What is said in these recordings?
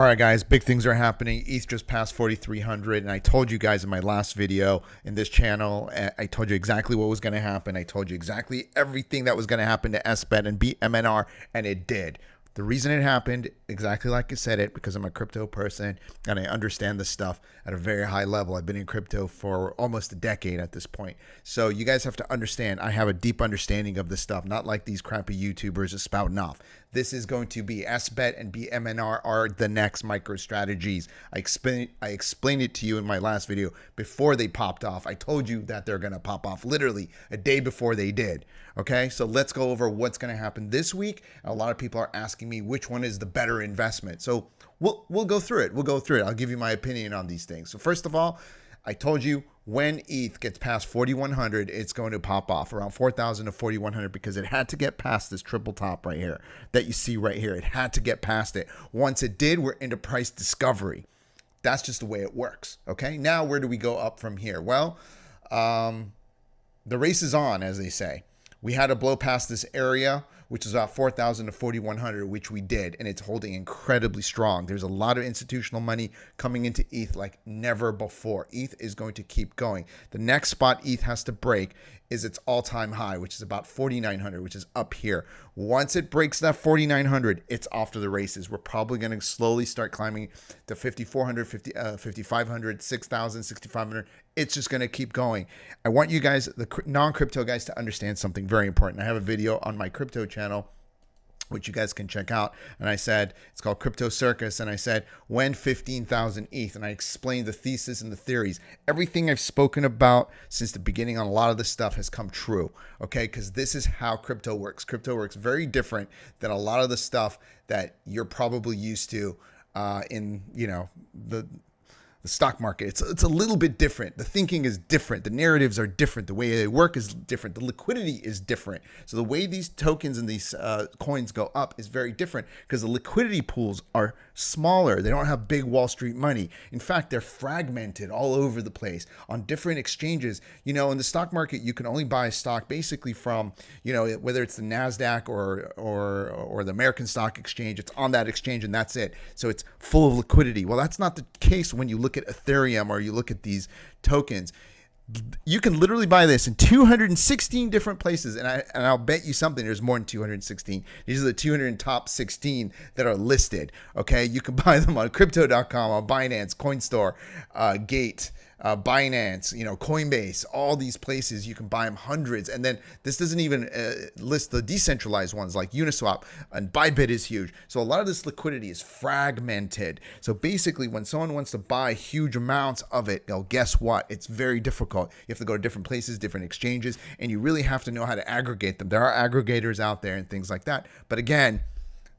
All right, guys, big things are happening. ETH just passed 4,300, and I told you guys in my last video in this channel, I told you exactly what was going to happen. I told you exactly everything that was going to happen to SBET and BMNR, and it did. The reason it happened, exactly like I said it, because I'm a crypto person and I understand this stuff at a very high level. I've been in crypto for almost a decade at this point. So you guys have to understand, I have a deep understanding of this stuff, not like these crappy YouTubers are spouting off. This is going to be SBET and BMNR are the next MicroStrategies. I explained it to you in my last video before they popped off. I told you that they're going to pop off literally a day before they did. Okay, so let's go over what's going to happen this week. A lot of people are asking me which one is the better investment. So we'll go through it. We'll go through it. I'll give you my opinion on these things. So first of all, I told you when ETH gets past 4,100, it's going to pop off around 4,000 to 4,100 because it had to get past this triple top right here that you see right here. It had to get past it. Once it did, we're into price discovery. That's just the way it works. Okay, now where do we go up from here? Well, the race is on, as they say. We had to blow past this area, which is about 4,000 to 4,100, which we did, and it's holding incredibly strong. There's a lot of institutional money coming into ETH like never before. ETH is going to keep going. The next spot ETH has to break is its all-time high, which is about 4,900, which is up here. Once it breaks that 4,900, it's off to the races. We're probably going to slowly start climbing to 5,400, 5,500, 6,000, 6,500. It's just going to keep going. I want you guys, the non-crypto guys, to understand something very important. I have a video on my crypto channel, which you guys can check out. And I said, it's called Crypto Circus. And I said, when 15,000 ETH. And I explained the thesis and the theories. Everything I've spoken about since the beginning on a lot of this stuff has come true. Okay, because this is how crypto works. Crypto works very different than a lot of the stuff that you're probably used to in, you know, the stock market. It's a little bit different. The thinking is different. The narratives are different. The way they work is different. The liquidity is different. So the way these tokens and these coins go up is very different because the liquidity pools are smaller. They don't have big Wall Street money. In fact, they're fragmented all over the place on different exchanges. You know, in the stock market, you can only buy a stock basically from, you know, whether it's the NASDAQ or the American Stock Exchange. It's on that exchange and that's it. So it's full of liquidity. Well, that's not the case when you look at Ethereum or you look at these tokens. You can literally buy this in 216 different places, and I'll bet you something, there's more than 216. These are the 200 top 16 that are listed. Okay, you can buy them on crypto.com, on Binance, Coinstar, Gate, Binance, you know, Coinbase, all these places. You can buy them hundreds. And then this doesn't even list the decentralized ones like Uniswap, and Bybit is huge. So a lot of this liquidity is fragmented. So basically when someone wants to buy huge amounts of it, well, guess what? It's very difficult. You have to go to different places, different exchanges, and you really have to know how to aggregate them. There are aggregators out there and things like that. But again,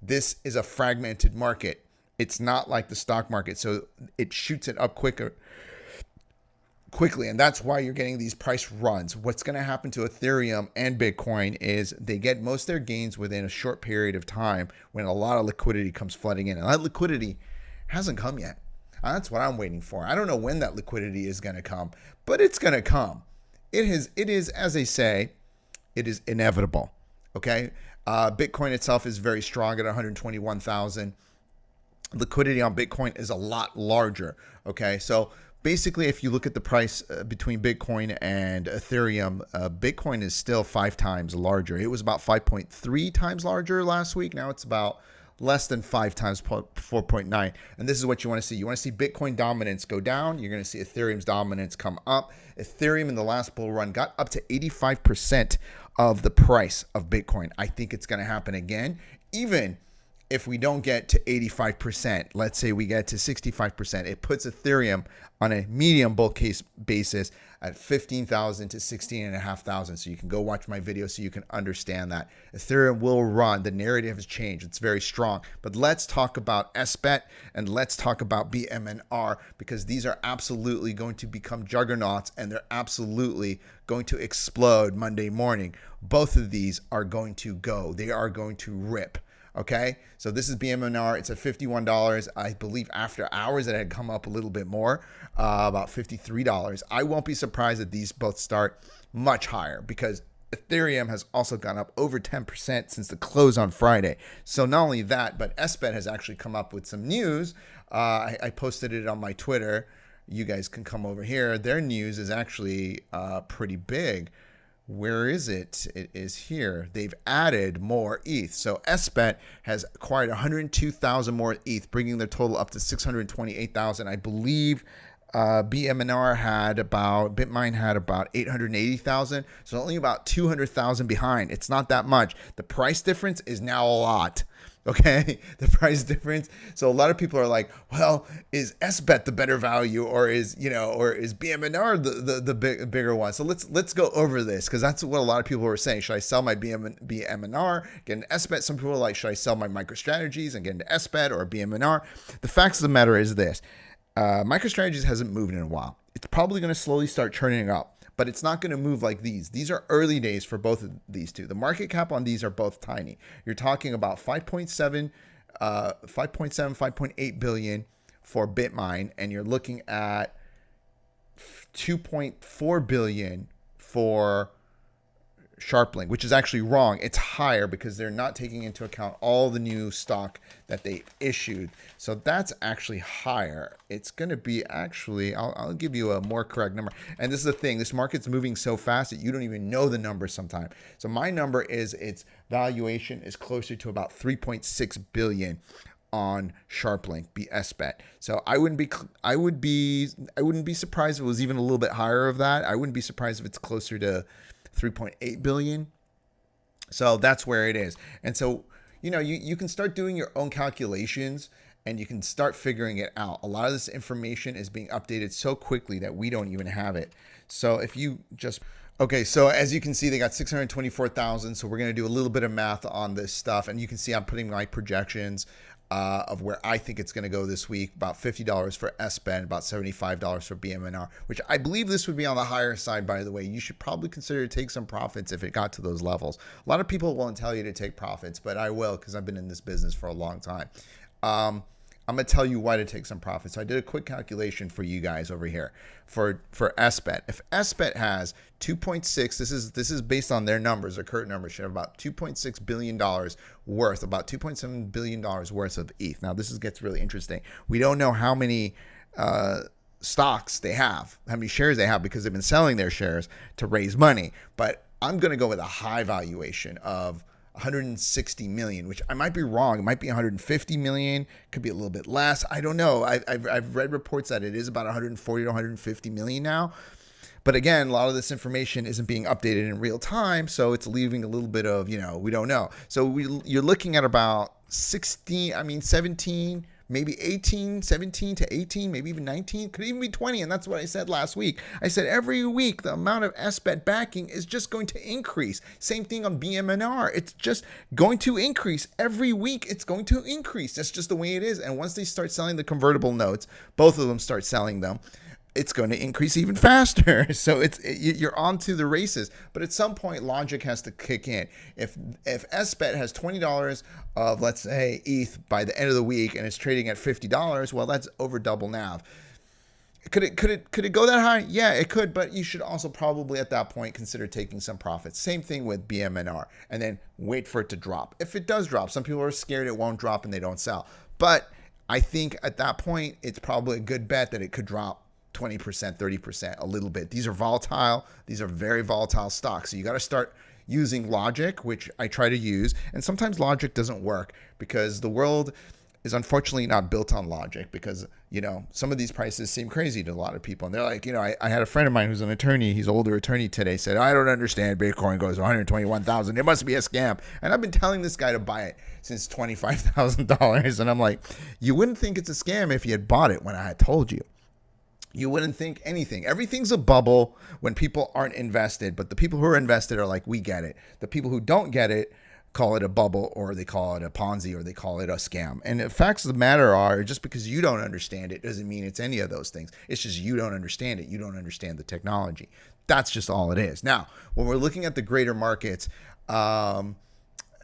this is a fragmented market. It's not like the stock market. So it shoots it up quickly, and that's why you're getting these price runs. What's going to happen to Ethereum and Bitcoin is they get most of their gains within a short period of time when a lot of liquidity comes flooding in, and that liquidity hasn't come yet. That's what I'm waiting for. I don't know when that liquidity is going to come, but it's going to come. It is, as they say, it is inevitable. Okay, Bitcoin itself is very strong at 121,000. Liquidity on Bitcoin is a lot larger. Okay, so basically, if you look at the price between Bitcoin and Ethereum, Bitcoin is still 5 times larger. It was about 5.3 times larger last week. Now it's about less than 5 times 4.9. And this is what you want to see. You want to see Bitcoin dominance go down. You're going to see Ethereum's dominance come up. Ethereum in the last bull run got up to 85% of the price of Bitcoin. I think it's going to happen again, even if we don't get to 85%, let's say we get to 65%, it puts Ethereum on a medium bull case basis at 15,000 to 16,500. So you can go watch my video so you can understand that. Ethereum will run. The narrative has changed. It's very strong. But let's talk about SBET and let's talk about BMNR, because these are absolutely going to become juggernauts and they're absolutely going to explode Monday morning. Both of these are going to go. They are going to rip. Okay, so this is BMNR. It's at $51. I believe after hours it had come up a little bit more, about $53. I won't be surprised that these both start much higher because Ethereum has also gone up over 10% since the close on Friday. So not only that, but SBET has actually come up with some news. I posted it on my Twitter. You guys can come over here. Their news is actually pretty big. Where is it? It is here. They've added more ETH. So SBET has acquired 102,000 more ETH, bringing their total up to 628,000. I believe BMNR Bitmine had about 880,000. So only about 200,000 behind. It's not that much. The price difference is now a lot. Okay, the price difference. So a lot of people are like, well, is SBET the better value, or is BMNR the bigger one? So let's go over this, because that's what a lot of people were saying. Should I sell my BMNR, get into SBET? Some people are like, should I sell my MicroStrategies and get into SBET or BMNR? The facts of the matter is this: MicroStrategies hasn't moved in a while. It's probably going to slowly start turning up, but it's not going to move like these. These are early days for both of these two. The market cap on these are both tiny. You're talking about 5.8 billion for Bitmine, and you're looking at 2.4 billion for Sharplink, which is actually wrong. It's higher because they're not taking into account all the new stock that they issued. So that's actually higher. It's going to be actually, I'll give you a more correct number. And this is the thing, this market's moving so fast that you don't even know the number sometimes. So my number is, its valuation is closer to about 3.6 billion on Sharplink, SBET. So I wouldn't be surprised if it was even a little bit higher of that. I wouldn't be surprised if it's closer to 3.8 billion. So that's where it is. And so, you can start doing your own calculations, and you can start figuring it out. A lot of this information is being updated so quickly that we don't even have it. So if you just, okay, so as you can see, they got 624,000. So we're going to do a little bit of math on this stuff. And you can see I'm putting my projections of where I think it's going to go this week. About $50 for SBET, about $75 for BMNR, which I believe this would be on the higher side, by the way. You should probably consider to take some profits if it got to those levels. A lot of people won't tell you to take profits, but I will, because I've been in this business for a long time. I'm going to tell you why to take some profits. So I did a quick calculation for you guys over here for SBET. If SBET has 2.6, this is based on their numbers, their current numbers, should have about $2.6 billion worth, about $2.7 billion worth of ETH. Now, gets really interesting. We don't know how many stocks they have, how many shares they have, because they've been selling their shares to raise money. But I'm going to go with a high valuation of 160 million, which I might be wrong. It might be 150 million, could be a little bit less. I don't know. I've read reports that it is about 140 to 150 million now. But again, a lot of this information isn't being updated in real time, so it's leaving a little bit of, we don't know. So you're looking at about 17, maybe 18, 17 to 18, maybe even 19, could even be 20. And that's what I said last week. I said every week the amount of SBET backing is just going to increase. Same thing on BMNR. It's just going to increase. Every week it's going to increase. That's just the way it is. And once they start selling the convertible notes, both of them start selling them, it's going to increase even faster. So you're on to the races. But at some point, logic has to kick in. If SBET has $20 of, let's say, ETH by the end of the week, and it's trading at $50, well, that's over double NAV. Could it go that high? Yeah, it could. But you should also probably at that point consider taking some profits. Same thing with BMNR, and then wait for it to drop. If it does drop, some people are scared it won't drop and they don't sell. But I think at that point, it's probably a good bet that it could drop 20%, 30%, a little bit. These are volatile. These are very volatile stocks. So you got to start using logic, which I try to use. And sometimes logic doesn't work because the world is unfortunately not built on logic, because, some of these prices seem crazy to a lot of people. And they're like, I had a friend of mine who's an attorney. He's an older attorney today, said, I don't understand. Bitcoin goes to 121,000. It must be a scam. And I've been telling this guy to buy it since $25,000. And I'm like, you wouldn't think it's a scam if you had bought it when I had told you. You wouldn't think anything. Everything's a bubble when people aren't invested, but the people who are invested are like, we get it. The people who don't get it call it a bubble, or they call it a Ponzi, or they call it a scam. And the facts of the matter are, just because you don't understand it doesn't mean it's any of those things. It's just you don't understand it. You don't understand the technology. That's just all it is. Now, when we're looking at the greater markets,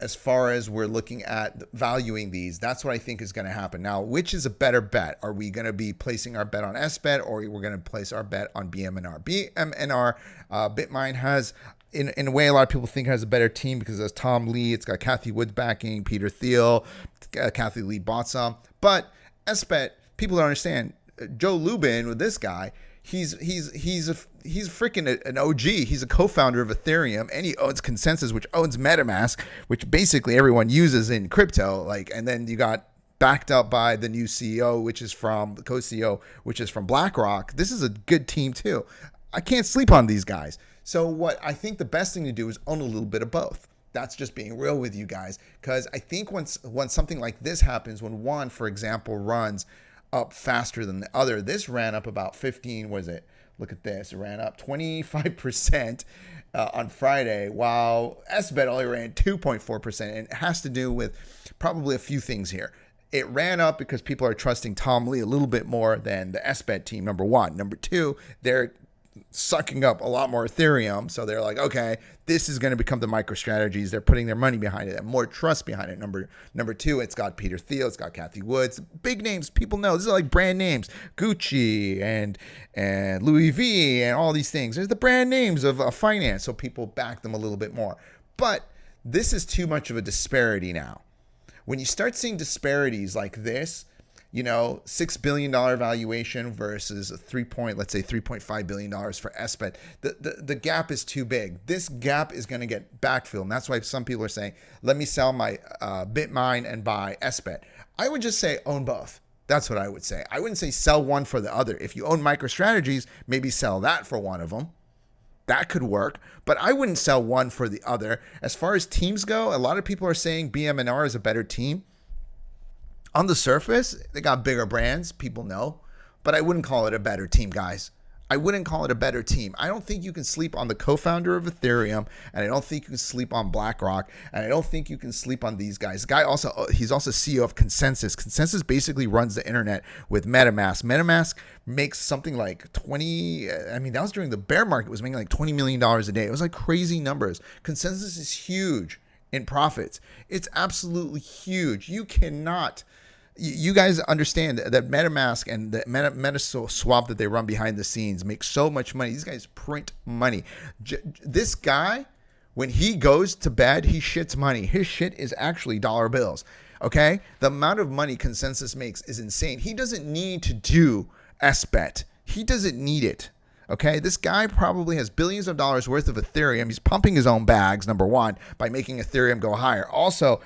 as far as we're looking at valuing these, that's what I think is going to happen. Now, which is a better bet? Are we going to be placing our bet on SBET, or we're going to place our bet on BMNR? BMNR, Bitmine has in a way, a lot of people think it has a better team because it's Tom Lee. It's got Cathie Wood backing, Peter Thiel. Cathie Lee bought some. But SBET, people don't understand. Joe Lubin with this guy, he's freaking an OG. He's a co-founder of Ethereum, and he owns Consensus, which owns MetaMask, which basically everyone uses in crypto. Like, and then you got backed up by the new CEO, which is from the co-CEO, which is from BlackRock. This is a good team too. I can't sleep on these guys. So what I think the best thing to do is own a little bit of both. That's just being real with you guys, because I think once something like this happens, when one, for example, runs up faster than the other, this ran up about 15. Was it? Look at this. It ran up 25% on Friday, while SBET only ran 2.4%. And it has to do with probably a few things here. It ran up because people are trusting Tom Lee a little bit more than the SBET team, number one. Number two, they're sucking up a lot more Ethereum. So they're like, okay, this is going to become the MicroStrategies. They're putting their money behind it and more trust behind it. Number two, it's got Peter Thiel. It's got Cathie Wood. Big names. People know. This is like brand names. Gucci and Louis V and all these things. There's the brand names of finance. So people back them a little bit more. But this is too much of a disparity now. When you start seeing disparities like this, you know, $6 billion valuation versus let's say $3.5 billion for SBET, the gap is too big. This gap is going to get backfilled. And that's why some people are saying, let me sell my Bitmine and buy SBET. I would just say own both. That's what I would say. I wouldn't say sell one for the other. If you own MicroStrategies, maybe sell that for one of them. That could work, but I wouldn't sell one for the other. As far as teams go, a lot of people are saying BMNR is a better team. On the surface, they got bigger brands, people know, but I wouldn't call it a better team, guys. I wouldn't call it a better team. I don't think you can sleep on the co-founder of Ethereum, and I don't think you can sleep on BlackRock, and I don't think you can sleep on these guys. The guy he's also CEO of Consensus. Consensus basically runs the internet with MetaMask. MetaMask makes something like that was during the bear market, it was making like $20 million a day. It was like crazy numbers. Consensus is huge in profits. It's absolutely huge. You guys understand that MetaMask and the MetaSwap that they run behind the scenes make so much money. These guys print money. This guy, when he goes to bed, he shits money. His shit is actually dollar bills. Okay? The amount of money Consensus makes is insane. He doesn't need to do SBET. He doesn't need it. Okay, this guy probably has billions of dollars worth of Ethereum. He's pumping his own bags, number one, by making Ethereum go higher. Also,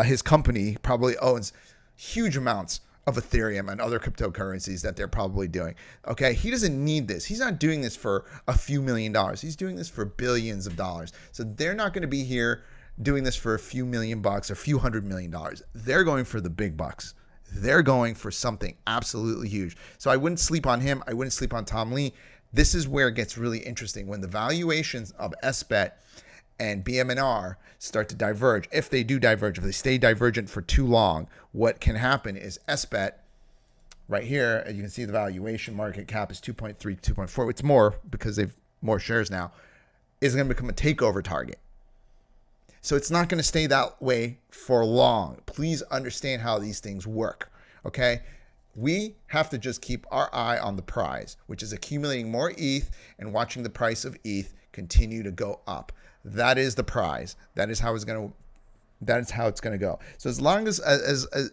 his company probably owns huge amounts of Ethereum and other cryptocurrencies that they're probably doing. Okay, he doesn't need this. He's not doing this for a few $1 million. He's doing this for billions of dollars. So they're not going to be here doing this for a few $1 million or a few $100 million. They're going for the big bucks. They're going for something absolutely huge. So I wouldn't sleep on him. I wouldn't sleep on Tom Lee. This is where it gets really interesting when the valuations of SBET and BMNR start to diverge. If they do diverge, if they stay divergent for too long, what can happen is SBET, right here, as you can see the valuation market cap is 2.3, 2.4. It's more because they've more shares now, is going to become a takeover target. So it's not going to stay that way for long. Please understand how these things work, okay? We have to just keep our eye on the prize, which is accumulating more ETH and watching the price of ETH continue to go up. That is the prize. That is how it's going to go. So as long as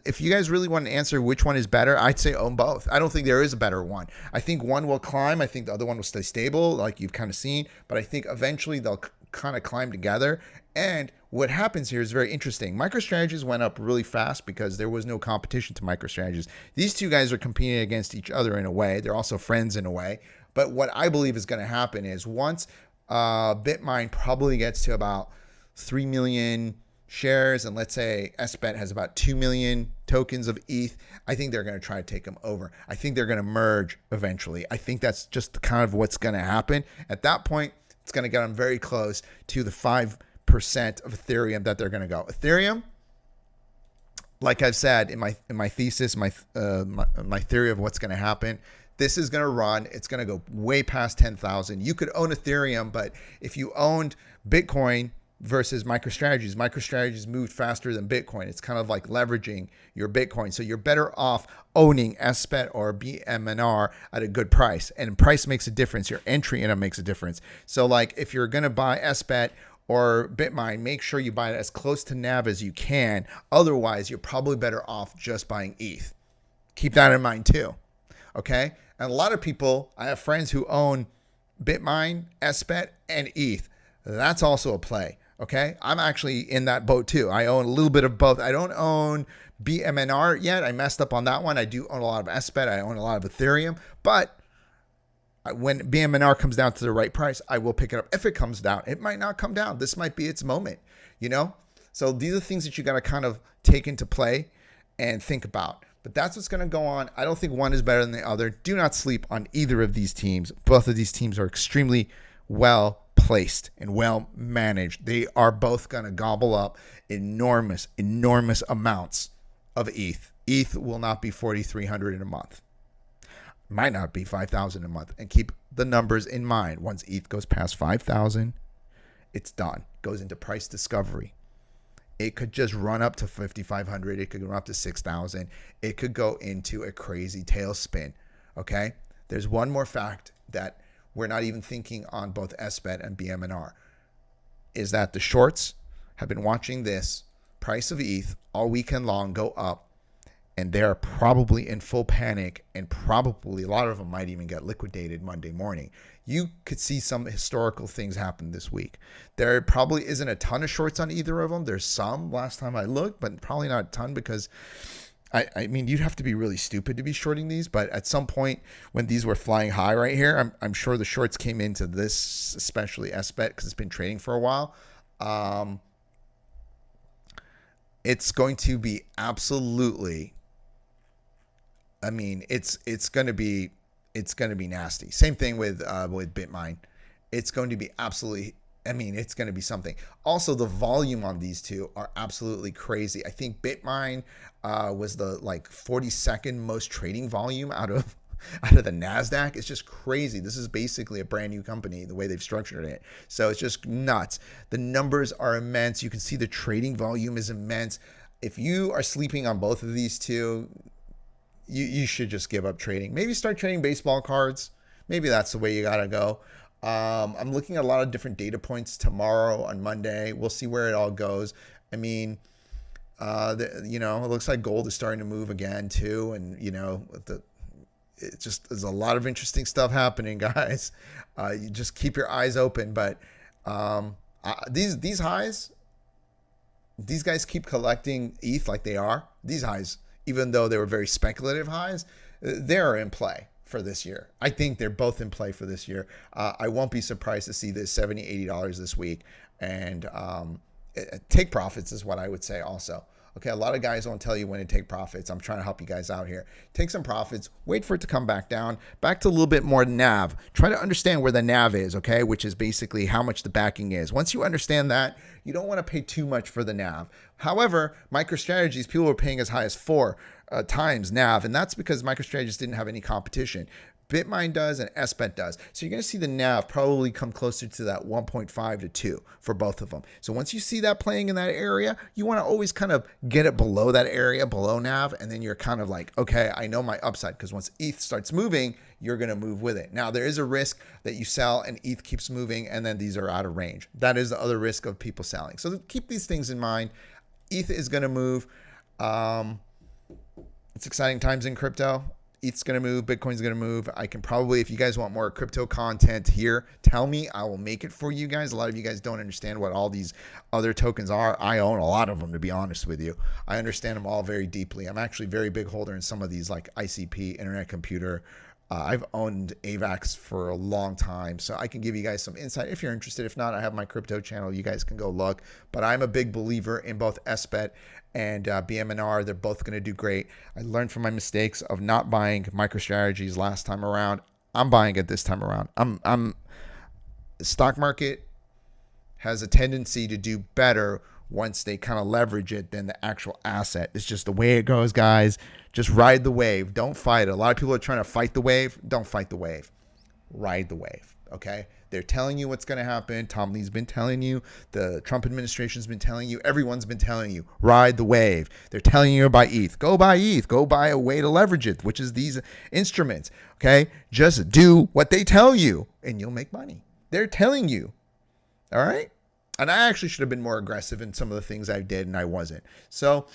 if you guys really want to answer which one is better, I'd say own both. I don't think there is a better one. I think one will climb. I think the other one will stay stable, like you've kind of seen. But I think eventually they'll kind of climb together. And what happens here is very interesting. MicroStrategies went up really fast because there was no competition to MicroStrategies. These two guys are competing against each other in a way. They're also friends in a way. But what I believe is going to happen is once Bitmine probably gets to about 3 million shares, and let's say SBET has about 2 million tokens of ETH, I think they're going to try to take them over. I think they're going to merge eventually. I think that's just kind of what's going to happen. At that point, it's going to get them very close to the 5% of Ethereum that they're going to go. Ethereum, like I've said in my thesis, my theory of what's going to happen, this is going to run. It's going to go way past 10,000. You could own Ethereum, but if you owned Bitcoin, versus MicroStrategies. MicroStrategies moved faster than Bitcoin. It's kind of like leveraging your Bitcoin. So you're better off owning SBET or BMNR at a good price. And price makes a difference. Your entry in it makes a difference. So like if you're going to buy SBET or Bitmine, make sure you buy it as close to NAV as you can. Otherwise, you're probably better off just buying ETH. Keep that in mind too. Okay? And a lot of people, I have friends who own Bitmine, SBET, and ETH. That's also a play. Okay? I'm actually in that boat too. I own a little bit of both. I don't own BMNR yet. I messed up on that one. I do own a lot of SBET. I own a lot of Ethereum. But when BMNR comes down to the right price, I will pick it up. If it comes down, it might not come down. This might be its moment, you know? So these are things that you got to kind of take into play and think about. But that's what's going to go on. I don't think one is better than the other. Do not sleep on either of these teams. Both of these teams are extremely well placed and well managed. They are both going to gobble up enormous amounts of ETH. ETH will not be 4,300 in a month. Might not be 5,000 a month. And keep the numbers in mind. Once ETH goes past 5,000, it's done. Goes into price discovery. It could just run up to 5,500. It could run up to 6,000. It could go into a crazy tailspin. Okay? There's one more fact that we're not even thinking on both SBET and BMNR, is that the shorts have been watching this price of ETH all weekend long go up, and they're probably in full panic, and probably a lot of them might even get liquidated Monday morning. You could see some historical things happen this week. There probably isn't a ton of shorts on either of them. There's some last time I looked, but probably not a ton, because I mean, you'd have to be really stupid to be shorting these, but at some point when these were flying high right here, I'm sure the shorts came into this, especially SBET, because it's been trading for a while. It's going to be absolutely, I mean, it's going to be nasty. Same thing with Bitmine. It's going to be absolutely, I mean, it's going to be something. Also, the volume on these two are absolutely crazy. I think Bitmine was the 42nd most trading volume out of the NASDAQ. It's just crazy. This is basically a brand new company, the way they've structured it. So it's just nuts. The numbers are immense. You can see the trading volume is immense. If you are sleeping on both of these two, you should just give up trading. Maybe start trading baseball cards. Maybe that's the way you got to go. I'm looking at a lot of different data points tomorrow on Monday. We'll see where it all goes. I mean, it looks like gold is starting to move again too. And, it just, there's a lot of interesting stuff happening, guys. You just keep your eyes open. But these highs, these guys keep collecting ETH like they are. These highs, even though they were very speculative highs, they're in play for this year. I think they're both in play for this year. I won't be surprised to see this $70, $80 this week. And take profits is what I would say also. Okay, a lot of guys won't tell you when to take profits. I'm trying to help you guys out here. Take some profits, wait for it to come back down, back to a little bit more NAV. Try to understand where the NAV is, okay, which is basically how much the backing is. Once you understand that, you don't want to pay too much for the NAV. However, MicroStrategies, people were paying as high as 4 times NAV, and that's because MicroStrategies didn't have any competition. Bitmine does and SBET does. So you're going to see the NAV probably come closer to that 1.5 to 2 for both of them. So once you see that playing in that area, you want to always kind of get it below that area, below NAV, and then you're kind of like, okay, I know my upside, because once ETH starts moving, you're going to move with it. Now, there is a risk that you sell and ETH keeps moving and then these are out of range. That is the other risk of people selling. So keep these things in mind. ETH is going to move. It's exciting times in crypto. ETH's going to move. Bitcoin's going to move. I can probably, if you guys want more crypto content here, tell me. I will make it for you guys. A lot of you guys don't understand what all these other tokens are. I own a lot of them, to be honest with you. I understand them all very deeply. I'm actually a very big holder in some of these, like ICP, Internet Computer. I've owned AVAX for a long time, so I can give you guys some insight if you're interested. If not, I have my crypto channel. You guys can go look. But I'm a big believer in both SBET and BMNR. They're both going to do great. I learned from my mistakes of not buying MicroStrategies last time around. I'm buying it this time around. The stock market has a tendency to do better once they kind of leverage it than the actual asset. It's just the way it goes, guys. Just ride the wave. Don't fight it. A lot of people are trying to fight the wave. Don't fight the wave. Ride the wave, okay? They're telling you what's going to happen. Tom Lee's been telling you. The Trump administration's been telling you. Everyone's been telling you. Ride the wave. They're telling you to buy ETH. Go buy ETH. Go buy a way to leverage it, which is these instruments. Okay? Just do what they tell you, and you'll make money. They're telling you. All right? And I actually should have been more aggressive in some of the things I did, and I wasn't. So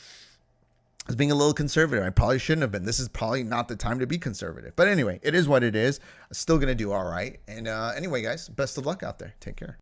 I was being a little conservative. I probably shouldn't have been. This is probably not the time to be conservative. But anyway, it is what it is. I'm still going to do all right. And anyway, guys, best of luck out there. Take care.